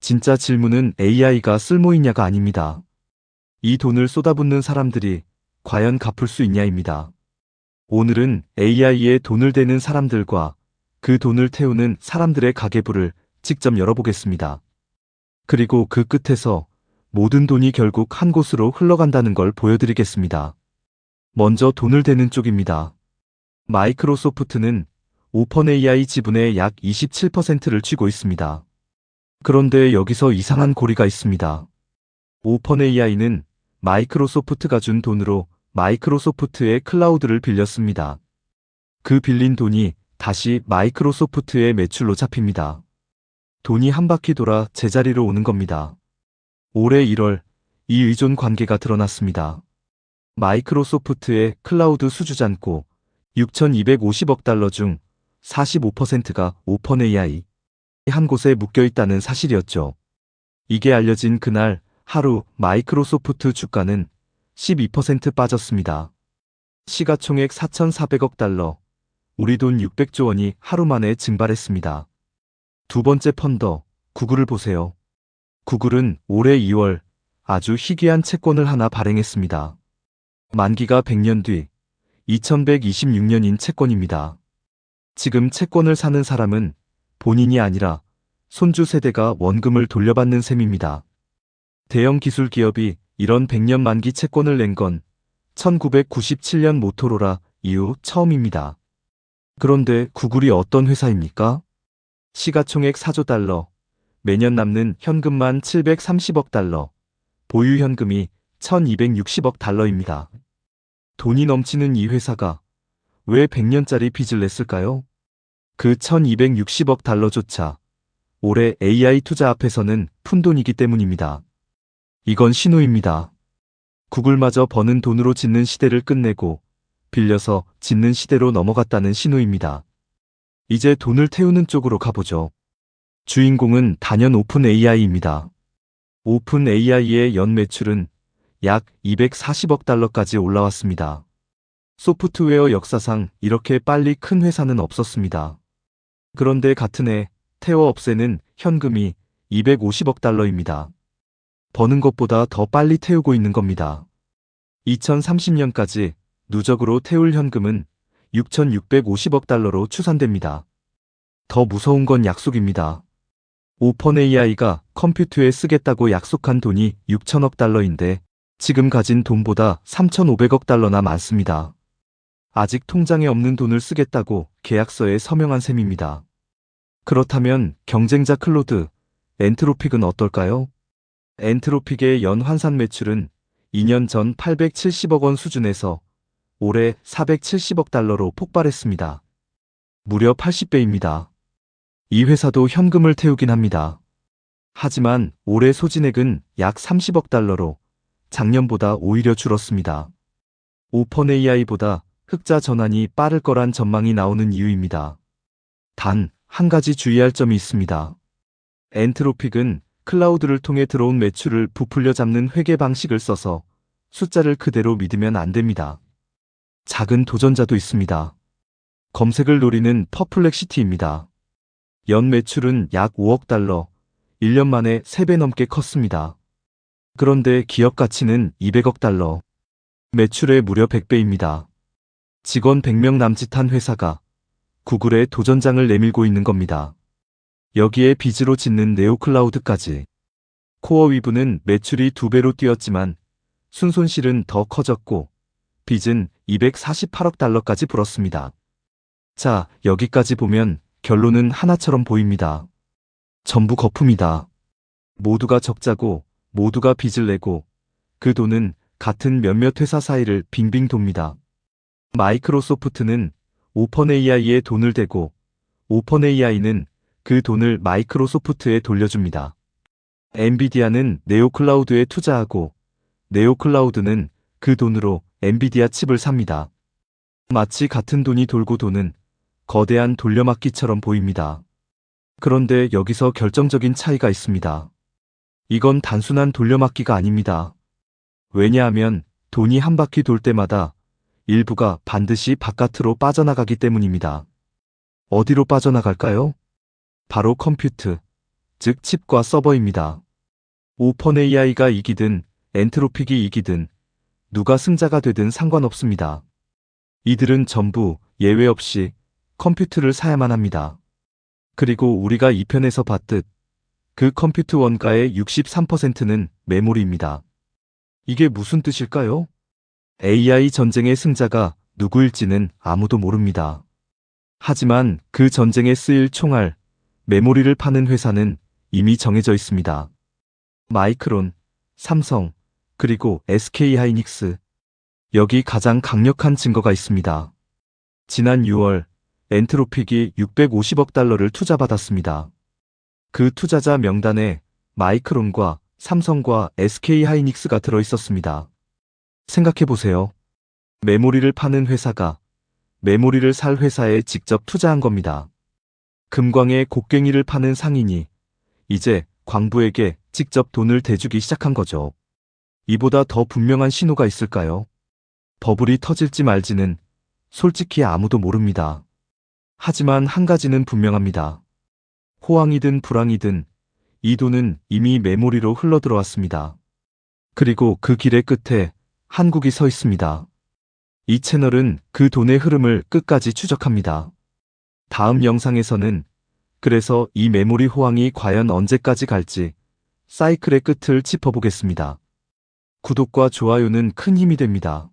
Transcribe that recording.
진짜 질문은 AI가 쓸모있냐가 아닙니다. 이 돈을 쏟아붓는 사람들이 과연 갚을 수 있냐입니다. 오늘은 AI에 돈을 대는 사람들과 그 돈을 태우는 사람들의 가계부를 직접 열어보겠습니다. 그리고 그 끝에서 모든 돈이 결국 한 곳으로 흘러간다는 걸 보여드리겠습니다. 먼저 돈을 대는 쪽입니다. 마이크로소프트는 오픈 AI 지분의 약 27%를 쥐고 있습니다. 그런데 여기서 이상한 고리가 있습니다. 오픈 AI는 마이크로소프트가 준 돈으로 마이크로소프트의 클라우드를 빌렸습니다. 그 빌린 돈이 다시 마이크로소프트의 매출로 잡힙니다. 돈이 한 바퀴 돌아 제자리로 오는 겁니다. 올해 1월 이 의존 관계가 드러났습니다. 마이크로소프트의 클라우드 수주잔고 6,250억 달러 중 45%가 오픈 AI 한 곳에 묶여 있다는 사실이었죠. 이게 알려진 그날 하루 마이크로소프트 주가는 12% 빠졌습니다. 시가총액 4,400억 달러, 우리 돈 600조 원이 하루 만에 증발했습니다. 두 번째 펀더, 구글을 보세요. 구글은 올해 2월 아주 희귀한 채권을 하나 발행했습니다. 만기가 100년 뒤 2126년인 채권입니다. 지금 채권을 사는 사람은 본인이 아니라 손주 세대가 원금을 돌려받는 셈입니다. 대형 기술 기업이 이런 100년 만기 채권을 낸 건 1997년 모토로라 이후 처음입니다. 그런데 구글이 어떤 회사입니까? 시가총액 4조 달러, 매년 남는 현금만 730억 달러, 보유 현금이 1260억 달러입니다. 돈이 넘치는 이 회사가 왜 100년짜리 빚을 냈을까요? 그 1260억 달러조차 올해 AI 투자 앞에서는 푼돈이기 때문입니다. 이건 신호입니다. 구글마저 버는 돈으로 짓는 시대를 끝내고 빌려서 짓는 시대로 넘어갔다는 신호입니다. 이제 돈을 태우는 쪽으로 가보죠. 주인공은 단연 오픈 AI입니다. 오픈 AI의 연 매출은 약 240억 달러까지 올라왔습니다. 소프트웨어 역사상 이렇게 빨리 큰 회사는 없었습니다. 그런데 같은 해 태워 없애는 현금이 250억 달러입니다. 버는 것보다 더 빨리 태우고 있는 겁니다. 2030년까지 누적으로 태울 현금은 6,650억 달러로 추산됩니다. 더 무서운 건 약속입니다. 오픈 AI가 컴퓨터에 쓰겠다고 약속한 돈이 6천억 달러인데 지금 가진 돈보다 3,500억 달러나 많습니다. 아직 통장에 없는 돈을 쓰겠다고 계약서에 서명한 셈입니다. 그렇다면 경쟁자 클로드, 엔트로픽은 어떨까요? 엔트로픽의 연 환산 매출은 2년 전 870억 원 수준에서 올해 470억 달러로 폭발했습니다. 무려 80배입니다. 이 회사도 현금을 태우긴 합니다. 하지만 올해 소진액은 약 30억 달러로 작년보다 오히려 줄었습니다. 오픈 AI보다 흑자 전환이 빠를 거란 전망이 나오는 이유입니다. 단, 한 가지 주의할 점이 있습니다. 엔트로픽은 클라우드를 통해 들어온 매출을 부풀려 잡는 회계 방식을 써서 숫자를 그대로 믿으면 안 됩니다. 작은 도전자도 있습니다. 검색을 노리는 퍼플렉시티입니다. 연 매출은 약 5억 달러, 1년 만에 3배 넘게 컸습니다. 그런데 기업 가치는 200억 달러, 매출의 무려 100배입니다. 직원 100명 남짓한 회사가 구글의 도전장을 내밀고 있는 겁니다. 여기에 빚으로 짓는 네오클라우드까지. 코어위브는 매출이 2배로 뛰었지만 순손실은 더 커졌고 빚은 248억 달러까지 불었습니다. 자, 여기까지 보면 결론은 하나처럼 보입니다. 전부 거품이다. 모두가 적자고 모두가 빚을 내고 그 돈은 같은 몇몇 회사 사이를 빙빙 돕니다. 마이크로소프트는 오픈 AI에 돈을 대고 오픈 AI는 그 돈을 마이크로소프트에 돌려줍니다. 엔비디아는 네오클라우드에 투자하고 네오클라우드는 그 돈으로 엔비디아 칩을 삽니다. 마치 같은 돈이 돌고 도는 거대한 돌려막기처럼 보입니다. 그런데 여기서 결정적인 차이가 있습니다. 이건 단순한 돌려막기가 아닙니다. 왜냐하면 돈이 한 바퀴 돌 때마다 일부가 반드시 바깥으로 빠져나가기 때문입니다. 어디로 빠져나갈까요? 바로 컴퓨트, 즉 칩과 서버입니다. 오펀AI가 이기든 엔트로픽이 이기든 누가 승자가 되든 상관없습니다. 이들은 전부 예외 없이 컴퓨트를 사야만 합니다. 그리고 우리가 2편에서 봤듯 그 컴퓨트 원가의 63%는 메모리입니다. 이게 무슨 뜻일까요? AI 전쟁의 승자가 누구일지는 아무도 모릅니다. 하지만 그 전쟁에 쓰일 총알, 메모리를 파는 회사는 이미 정해져 있습니다. 마이크론, 삼성, 그리고 SK하이닉스. 여기 가장 강력한 증거가 있습니다. 지난 6월 엔트로픽이 650억 달러를 투자받았습니다. 그 투자자 명단에 마이크론과 삼성과 SK하이닉스가 들어있었습니다. 생각해보세요. 메모리를 파는 회사가 메모리를 살 회사에 직접 투자한 겁니다. 금광의 곡괭이를 파는 상인이 이제 광부에게 직접 돈을 대주기 시작한 거죠. 이보다 더 분명한 신호가 있을까요? 버블이 터질지 말지는 솔직히 아무도 모릅니다. 하지만 한 가지는 분명합니다. 호황이든 불황이든 이 돈은 이미 메모리로 흘러들어왔습니다. 그리고 그 길의 끝에 한국이 서 있습니다. 이 채널은 그 돈의 흐름을 끝까지 추적합니다. 다음 영상에서는 그래서 이 메모리 호황이 과연 언제까지 갈지 사이클의 끝을 짚어보겠습니다. 구독과 좋아요는 큰 힘이 됩니다.